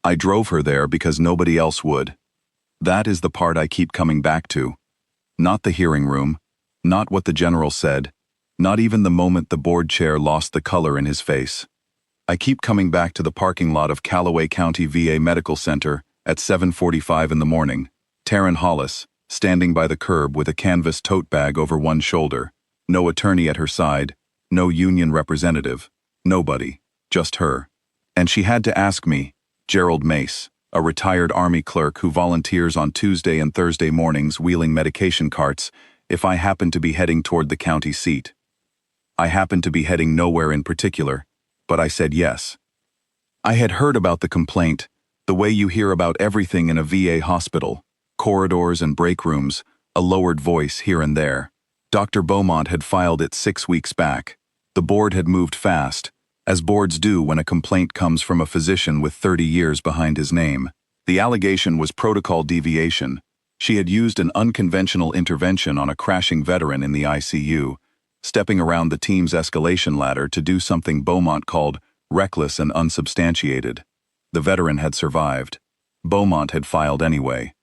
I drove her there because nobody else would. That is the part I keep coming back to. Not the hearing room, not what the general said, not even the moment the board chair lost the color in his face. I keep coming back to the parking lot of Callaway County VA Medical Center at 7:45 in the morning. Taryn Hollis, standing by the curb with a canvas tote bag over one shoulder. No attorney at her side, no union representative, nobody, just her. And she had to ask me, Gerald Mace, a retired Army clerk who volunteers on Tuesday and Thursday mornings wheeling medication carts, if I happened to be heading toward the county seat. I happened to be heading nowhere in particular, but I said yes. I had heard about the complaint, the way you hear about everything in a VA hospital, corridors and break rooms, a lowered voice here and there. Dr. Beaumont had filed it 6 weeks back. The board had moved fast, as boards do when a complaint comes from a physician with 30 years behind his name. The allegation was protocol deviation. She had used an unconventional intervention on a crashing veteran in the ICU, stepping around the team's escalation ladder to do something Beaumont called reckless and unsubstantiated. The veteran had survived. Beaumont had filed anyway.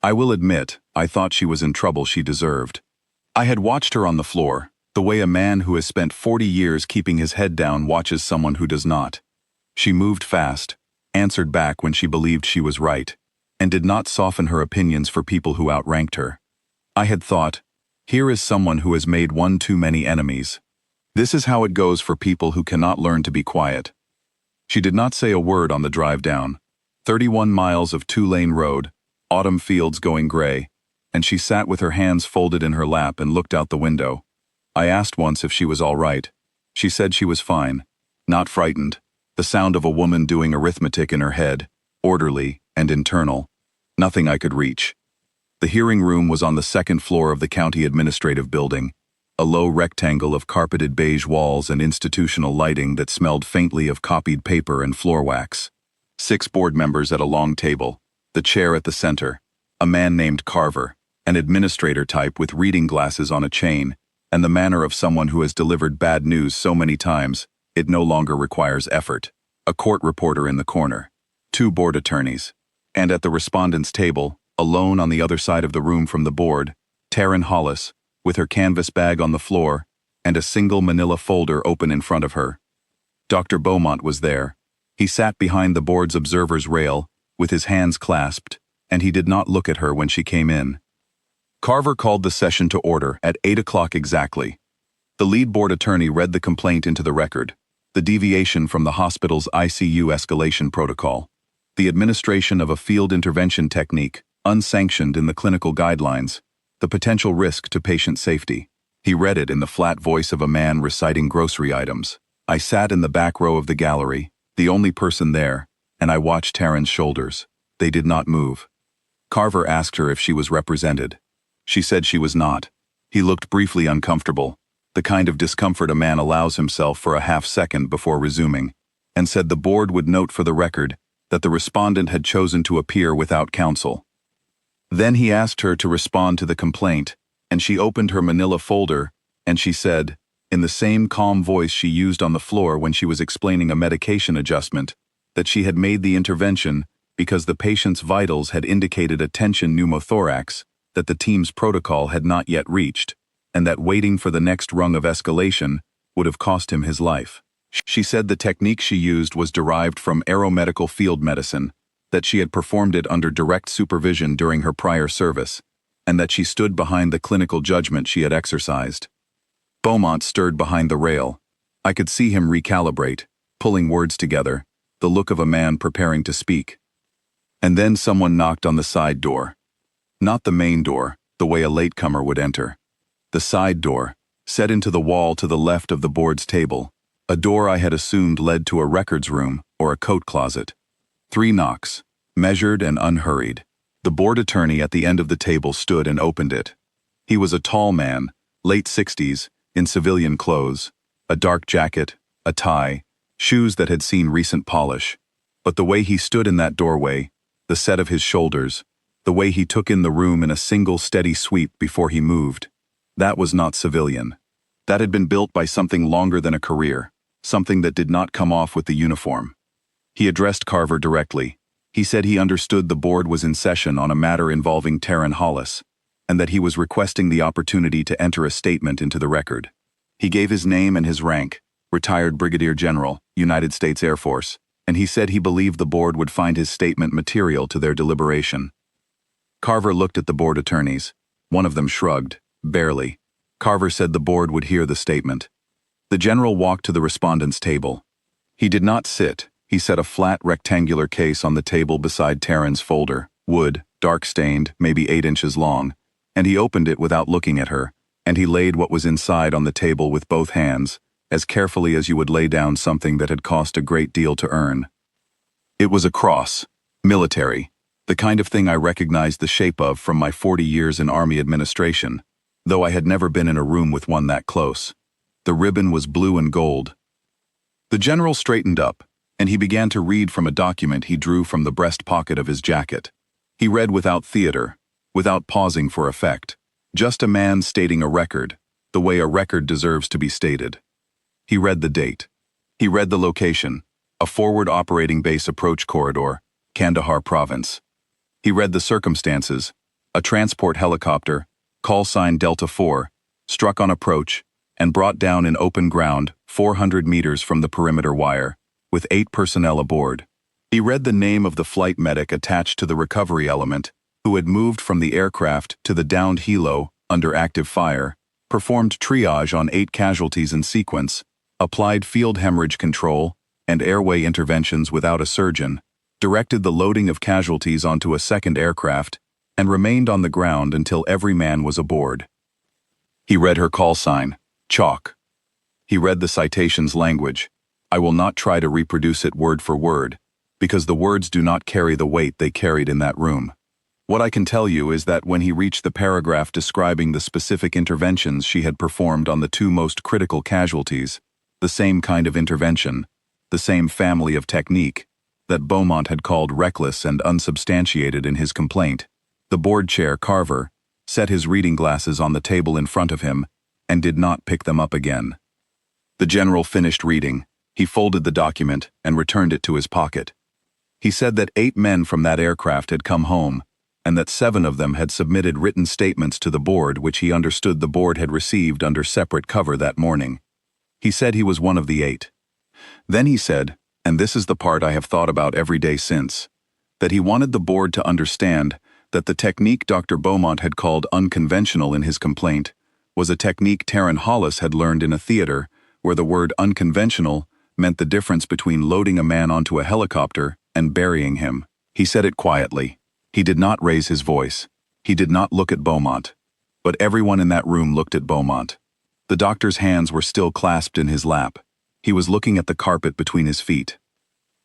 I will admit, I thought she was in trouble she deserved. I had watched her on the floor, the way a man who has spent 40 years keeping his head down watches someone who does not. She moved fast, answered back when she believed she was right, and did not soften her opinions for people who outranked her. I had thought, here is someone who has made one too many enemies. This is how it goes for people who cannot learn to be quiet. She did not say a word on the drive down. 31 miles of two-lane road, autumn fields going gray, and she sat with her hands folded in her lap and looked out the window. I asked once if she was all right. She said she was fine, not frightened, the sound of a woman doing arithmetic in her head, orderly and internal, nothing I could reach. The hearing room was on the second floor of the county administrative building, a low rectangle of carpeted beige walls and institutional lighting that smelled faintly of copied paper and floor wax. 6 board members at a long table, the chair at the center, a man named Carver, an administrator type with reading glasses on a chain, and the manner of someone who has delivered bad news so many times, it no longer requires effort. A court reporter in the corner, 2 board attorneys, and at the respondents' table, alone on the other side of the room from the board, Taryn Hollis, with her canvas bag on the floor, and a single manila folder open in front of her. Dr. Beaumont was there. He sat behind the board's observer's rail, with his hands clasped, and he did not look at her when she came in. Carver called the session to order at 8 o'clock exactly. The lead board attorney read the complaint into the record, the deviation from the hospital's ICU escalation protocol, the administration of a field intervention technique, unsanctioned in the clinical guidelines, the potential risk to patient safety. He read it in the flat voice of a man reciting grocery items. I sat in the back row of the gallery, the only person there, and I watched Taryn's shoulders. They did not move. Carver asked her if she was represented. She said she was not. He looked briefly uncomfortable, the kind of discomfort a man allows himself for a half-second before resuming, and said the board would note for the record that the respondent had chosen to appear without counsel. Then he asked her to respond to the complaint, and she opened her manila folder, and she said, in the same calm voice she used on the floor when she was explaining a medication adjustment, that she had made the intervention because the patient's vitals had indicated a tension pneumothorax that the team's protocol had not yet reached, and that waiting for the next rung of escalation would have cost him his life. She said the technique she used was derived from aeromedical field medicine, that she had performed it under direct supervision during her prior service, and that she stood behind the clinical judgment she had exercised. Beaumont stirred behind the rail. I could see him recalibrate, pulling words together, the look of a man preparing to speak. And then someone knocked on the side door. Not the main door, the way a latecomer would enter. The side door, set into the wall to the left of the board's table, a door I had assumed led to a records room or a coat closet. 3 knocks, measured and unhurried. The board attorney at the end of the table stood and opened it. He was a tall man, late 60s, in civilian clothes, a dark jacket, a tie, shoes that had seen recent polish. But the way he stood in that doorway, the set of his shoulders, the way he took in the room in a single steady sweep before he moved, that was not civilian. That had been built by something longer than a career, something that did not come off with the uniform. He addressed Carver directly. He said he understood the board was in session on a matter involving Taryn Hollis, and that he was requesting the opportunity to enter a statement into the record. He gave his name and his rank, retired Brigadier General, United States Air Force, and he said he believed the board would find his statement material to their deliberation. Carver looked at the board attorneys. One of them shrugged, barely. Carver said the board would hear the statement. The general walked to the respondent's table. He did not sit. He set a flat rectangular case on the table beside Taryn's folder, wood, dark-stained, maybe 8 inches long, and he opened it without looking at her, and he laid what was inside on the table with both hands, as carefully as you would lay down something that had cost a great deal to earn. It was a cross, military, the kind of thing I recognized the shape of from my 40 years in Army administration, though I had never been in a room with one that close. The ribbon was blue and gold. The general straightened up, and he began to read from a document he drew from the breast pocket of his jacket. He read without theater, without pausing for effect, just a man stating a record, the way a record deserves to be stated. He read the date. He read the location, a forward operating base approach corridor, Kandahar province. He read the circumstances, a transport helicopter, call sign Delta 4, struck on approach, and brought down in open ground 400 meters from the perimeter wire, with 8 personnel aboard. He read the name of the flight medic attached to the recovery element, who had moved from the aircraft to the downed Helo under active fire, performed triage on 8 casualties in sequence, applied field hemorrhage control and airway interventions without a surgeon, directed the loading of casualties onto a second aircraft, and remained on the ground until every man was aboard. He read her call sign, chalk. He read the citation's language. I will not try to reproduce it word for word, because the words do not carry the weight they carried in that room. What I can tell you is that when he reached the paragraph describing the specific interventions she had performed on the 2 most critical casualties, the same kind of intervention, the same family of technique, that Beaumont had called reckless and unsubstantiated in his complaint, the board chair, Carver, set his reading glasses on the table in front of him and did not pick them up again. The general finished reading. He folded the document and returned it to his pocket. He said that 8 men from that aircraft had come home, and that 7 of them had submitted written statements to the board which he understood the board had received under separate cover that morning. He said he was one of the 8. Then he said, and this is the part I have thought about every day since, that he wanted the board to understand that the technique Dr. Beaumont had called unconventional in his complaint was a technique Taryn Hollis had learned in a theater where the word unconventional meant the difference between loading a man onto a helicopter and burying him. He said it quietly. He did not raise his voice. He did not look at Beaumont. But everyone in that room looked at Beaumont. The doctor's hands were still clasped in his lap. He was looking at the carpet between his feet.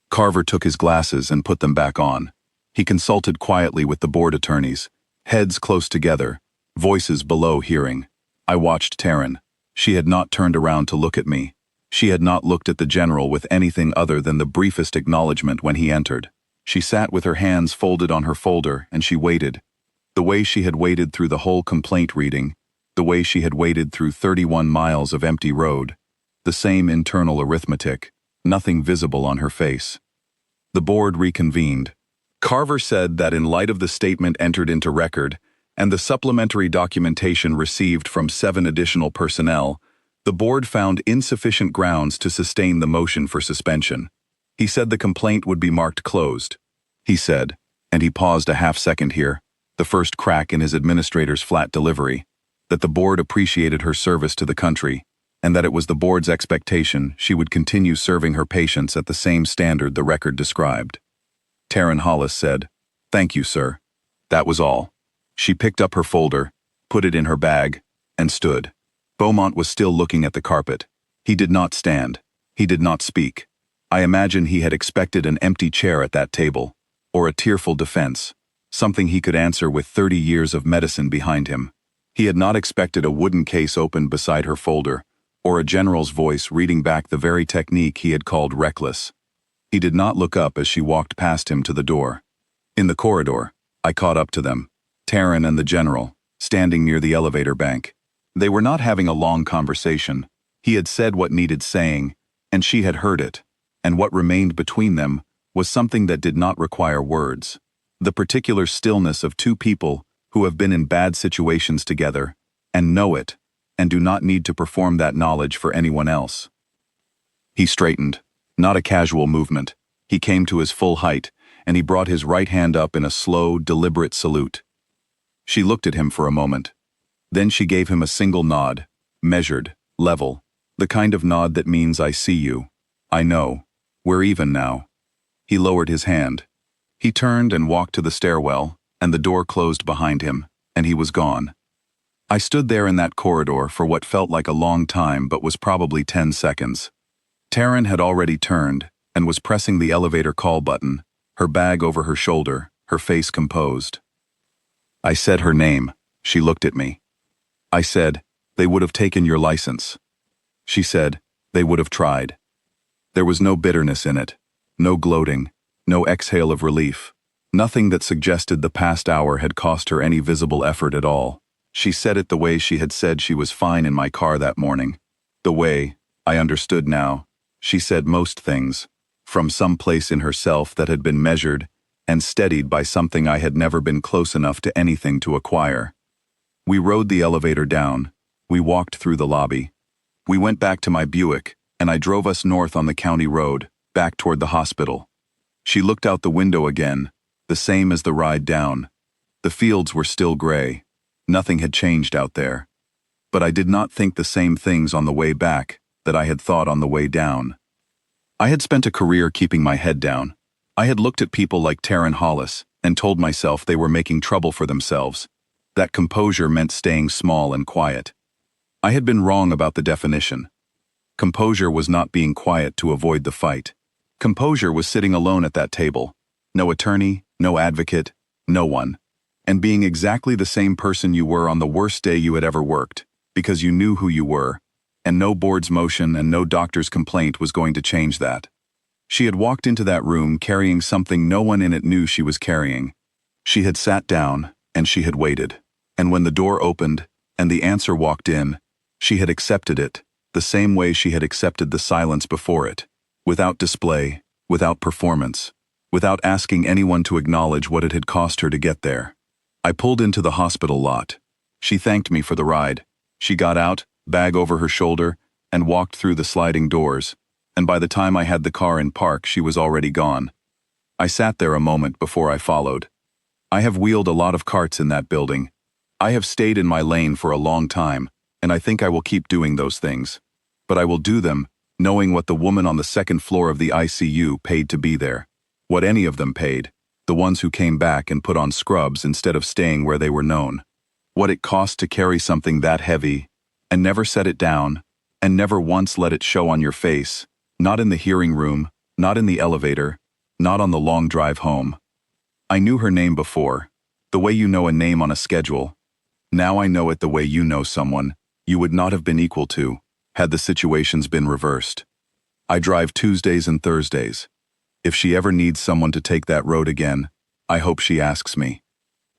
Carver took his glasses and put them back on. He consulted quietly with the board attorneys, heads close together, voices below hearing. I watched Taryn. She had not turned around to look at me. She had not looked at the general with anything other than the briefest acknowledgement when he entered. She sat with her hands folded on her folder and she waited. The way she had waited through the whole complaint reading, the way she had waited through 31 miles of empty road, the same internal arithmetic, nothing visible on her face. The board reconvened. Carver said that in light of the statement entered into record and the supplementary documentation received from 7 additional personnel, the board found insufficient grounds to sustain the motion for suspension. He said the complaint would be marked closed. He said, and he paused a half-second here, the first crack in his administrator's flat delivery, that the board appreciated her service to the country, and that it was the board's expectation she would continue serving her patients at the same standard the record described. Taryn Hollis said, "Thank you, sir." That was all. She picked up her folder, put it in her bag, and stood. Beaumont was still looking at the carpet. He did not stand. He did not speak. I imagine he had expected an empty chair at that table, or a tearful defense, something he could answer with 30 years of medicine behind him. He had not expected a wooden case opened beside her folder, or a general's voice reading back the very technique he had called reckless. He did not look up as she walked past him to the door. In the corridor, I caught up to them, Taryn and the general, standing near the elevator bank. They were not having a long conversation. He had said what needed saying, and she had heard it, and what remained between them was something that did not require words. The particular stillness of two people who have been in bad situations together, and know it, and do not need to perform that knowledge for anyone else. He straightened, not a casual movement. He came to his full height, and he brought his right hand up in a slow, deliberate salute. She looked at him for a moment. Then she gave him a single nod, measured, level, the kind of nod that means I see you. I know. We're even now. He lowered his hand. He turned and walked to the stairwell, and the door closed behind him, and he was gone. I stood there in that corridor for what felt like a long time but was probably 10 seconds. Taryn had already turned and was pressing the elevator call button, her bag over her shoulder, her face composed. I said her name. She looked at me. I said, "They would have taken your license." She said, "They would have tried." There was no bitterness in it, no gloating, no exhale of relief, nothing that suggested the past hour had cost her any visible effort at all. She said it the way she had said she was fine in my car that morning. The way, I understood now, she said most things, from some place in herself that had been measured and steadied by something I had never been close enough to anything to acquire. We rode the elevator down. We walked through the lobby. We went back to my Buick, and I drove us north on the county road, back toward the hospital. She looked out the window again, the same as the ride down. The fields were still gray. Nothing had changed out there. But I did not think the same things on the way back that I had thought on the way down. I had spent a career keeping my head down. I had looked at people like Taryn Hollis and told myself they were making trouble for themselves. That composure meant staying small and quiet. I had been wrong about the definition. Composure was not being quiet to avoid the fight. Composure was sitting alone at that table. No attorney, no advocate, no one. And being exactly the same person you were on the worst day you had ever worked, because you knew who you were, and no board's motion and no doctor's complaint was going to change that. She had walked into that room carrying something no one in it knew she was carrying. She had sat down, and she had waited. And when the door opened, and the answer walked in, she had accepted it, the same way she had accepted the silence before it, without display, without performance, without asking anyone to acknowledge what it had cost her to get there. I pulled into the hospital lot. She thanked me for the ride. She got out, bag over her shoulder, and walked through the sliding doors, and by the time I had the car in park, she was already gone. I sat there a moment before I followed. I have wheeled a lot of carts in that building. I have stayed in my lane for a long time, and I think I will keep doing those things. But I will do them, knowing what the woman on the second floor of the ICU paid to be there. What any of them paid, the ones who came back and put on scrubs instead of staying where they were known. What it cost to carry something that heavy, and never set it down, and never once let it show on your face, not in the hearing room, not in the elevator, not on the long drive home. I knew her name before, the way you know a name on a schedule. Now I know it the way you know someone you would not have been equal to, had the situations been reversed. I drive Tuesdays and Thursdays. If she ever needs someone to take that road again, I hope she asks me.